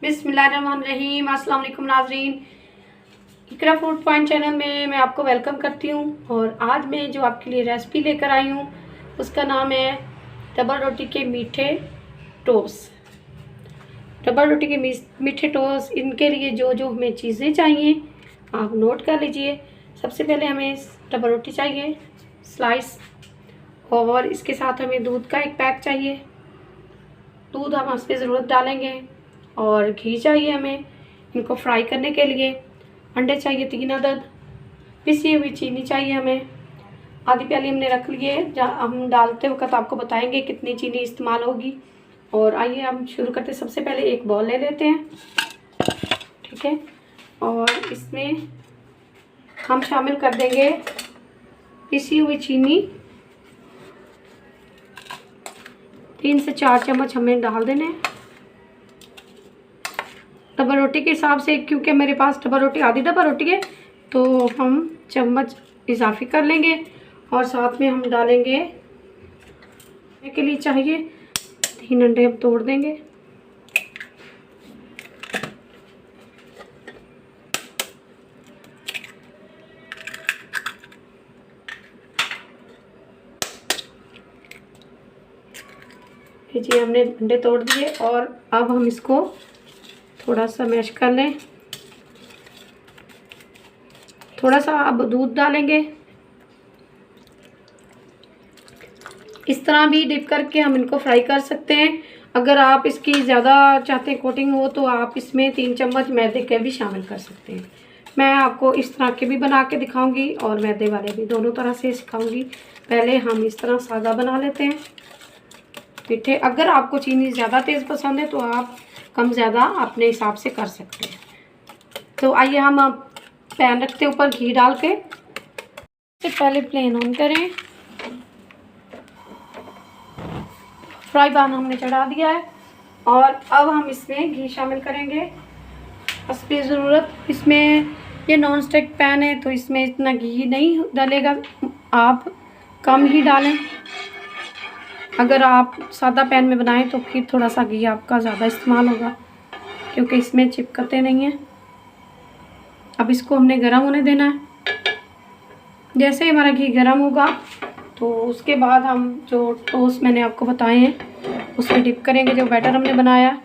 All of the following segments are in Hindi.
बिस्मिल्लाहिर्रहमानिर्रहीम। अस्सलाम वालेकुम नाज़रीन, इकरा फूड पॉइंट चैनल में मैं आपको वेलकम करती हूँ। और आज मैं जो आपके लिए रेसिपी लेकर आई हूँ उसका नाम है डबल रोटी के मीठे टोस्ट। डबल रोटी के मीठे टोस्ट, इनके लिए जो जो हमें चीज़ें चाहिए आप नोट कर लीजिए। सबसे पहले हमें डबल रोटी चाहिए स्लाइस, और इसके साथ हमें दूध का एक पैक चाहिए। दूध हम इस पर ज़रूरत डालेंगे, और घी चाहिए हमें इनको फ्राई करने के लिए। अंडे चाहिए 3 अदद। पिसी हुई चीनी चाहिए हमें आधी प्याली हमने रख लिए। हम डालते वक्त आपको बताएंगे कितनी चीनी इस्तेमाल होगी। और आइए हम शुरू करते। सबसे पहले एक बॉल ले लेते हैं, ठीक है, और इसमें हम शामिल कर देंगे पिसी हुई चीनी। 3 से 4 चम्मच हमें डाल देने डबल रोटी के हिसाब से, क्योंकि मेरे पास डबल रोटी आधी डबल रोटी है तो हम चम्मच इजाफी कर लेंगे। और साथ में हम डालेंगे के लिए चाहिए 3 अंडे हम तोड़ देंगे। जी हमने अंडे तोड़ दिए, और अब हम इसको थोड़ा सा मैश कर लें। थोड़ा सा अब दूध डालेंगे। इस तरह भी डिप करके हम इनको फ्राई कर सकते हैं। अगर आप इसकी ज़्यादा चाहते हैं कोटिंग हो तो आप इसमें 3 चम्मच मैदे के भी शामिल कर सकते हैं। मैं आपको इस तरह के भी बना के दिखाऊंगी और मैदे वाले भी, दोनों तरह से सिखाऊंगी। पहले हम इस तरह सादा बना लेते हैं मीठे। अगर आपको चीनी ज़्यादा तेज़ पसंद है तो आप कम ज़्यादा अपने हिसाब से कर सकते हैं। तो आइए हम पैन रखते हैं ऊपर घी डाल के। सबसे पहले फ्लेम ऑन करें। फ्राई पैन हमने चढ़ा दिया है, और अब हम इसमें घी शामिल करेंगे हस्बे ज़रूरत। इसमें ये नॉन स्टिक पैन है तो इसमें इतना घी नहीं डालेगा, आप कम ही डालें। अगर आप सादा पैन में बनाएं तो फिर थोड़ा सा घी आपका ज़्यादा इस्तेमाल होगा, क्योंकि इसमें चिपकते नहीं हैं। अब इसको हमने गर्म होने देना है। जैसे ही हमारा घी गर्म होगा तो उसके बाद हम जो टोस्ट मैंने आपको बताए हैं उसमें डिप करेंगे, जो बैटर हमने बनाया,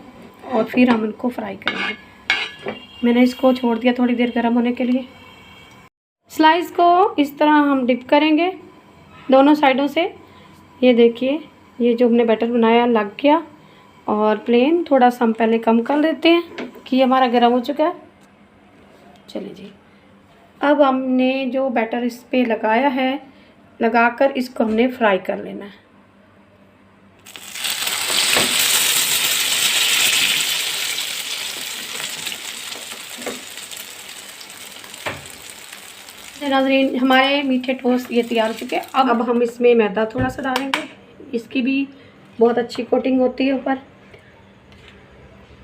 और फिर हम इनको फ्राई करेंगे। मैंने इसको छोड़ दिया थोड़ी देर गर्म होने के लिए। स्लाइस को इस तरह हम डिप करेंगे दोनों साइडों से। ये देखिए, ये जो हमने बैटर बनाया लग गया। और फ्लेम थोड़ा सा हम पहले कम कर देते हैं कि हमारा गर्म हो चुका है। चलिए जी, अब हमने जो बैटर इस पे लगाया है, लगाकर इसको हमने फ्राई कर लेना है। नाज़रीन, हमारे मीठे टोस्ट ये तैयार हो चुके हैं। अब हम इसमें मैदा थोड़ा सा डालेंगे, इसकी भी बहुत अच्छी कोटिंग होती है ऊपर।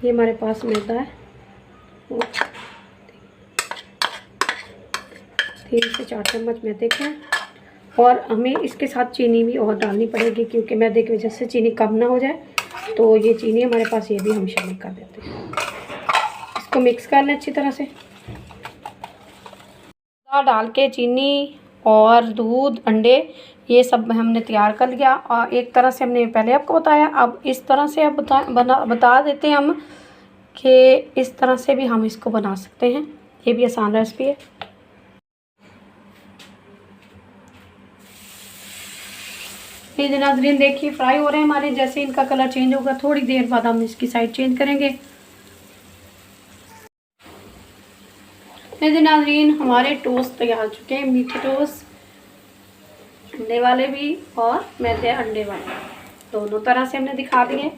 ये हमारे पास मैदा है, 3 से 4 चम्मच मैदे के। और हमें इसके साथ चीनी भी और डालनी पड़ेगी, क्योंकि मैदे की वजह से चीनी कम ना हो जाए। तो ये चीनी हमारे पास, ये भी हम शामिल कर देते हैं। इसको मिक्स कर लें अच्छी तरह से। डाल के चीनी और दूध, अंडे, ये सब हमने तैयार कर लिया। और एक तरह से हमने पहले आपको बताया, अब इस तरह से अब बता देते हैं हम कि इस तरह से भी हम इसको बना सकते हैं। ये भी आसान रेसिपी है। ये नाज़रीन देखिए फ्राई हो रहे हैं हमारे। जैसे इनका कलर चेंज होगा थोड़ी देर बाद हम इसकी साइड चेंज करेंगे। ये नाज़रीन हमारे टोस्ट तैयार हो चुके हैं, मीठे टोस्ट, अंडे वाले भी और मैदे अंडे वाले, दोनों तरह से हमने दिखा दिए।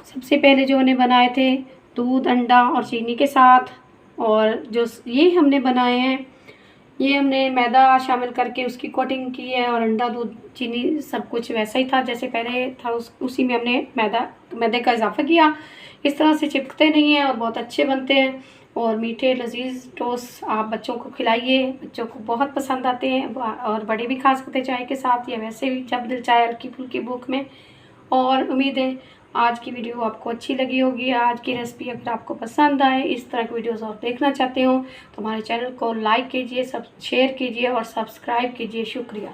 सबसे पहले जो हमने बनाए थे दूध, अंडा और चीनी के साथ, और जो ये हमने बनाए हैं ये हमने मैदा शामिल करके उसकी कोटिंग की है। और अंडा, दूध, चीनी सब कुछ वैसा ही था जैसे पहले था, उसी में हमने मैदे का इजाफा किया। इस तरह से चिपकते नहीं हैं और बहुत अच्छे बनते हैं। और मीठे लजीज टोस्ट आप बच्चों को खिलाइए, बच्चों को बहुत पसंद आते हैं, और बड़े भी खा सकते हैं चाय के साथ, या वैसे भी जब दिल चाहे हल्की फुल्की भूख में। और उम्मीद है आज की वीडियो आपको अच्छी लगी होगी। आज की रेसिपी अगर आपको पसंद आए, इस तरह की वीडियोस और देखना चाहते हो तो हमारे चैनल को लाइक कीजिए, सब शेयर कीजिए और सब्सक्राइब कीजिए। शुक्रिया।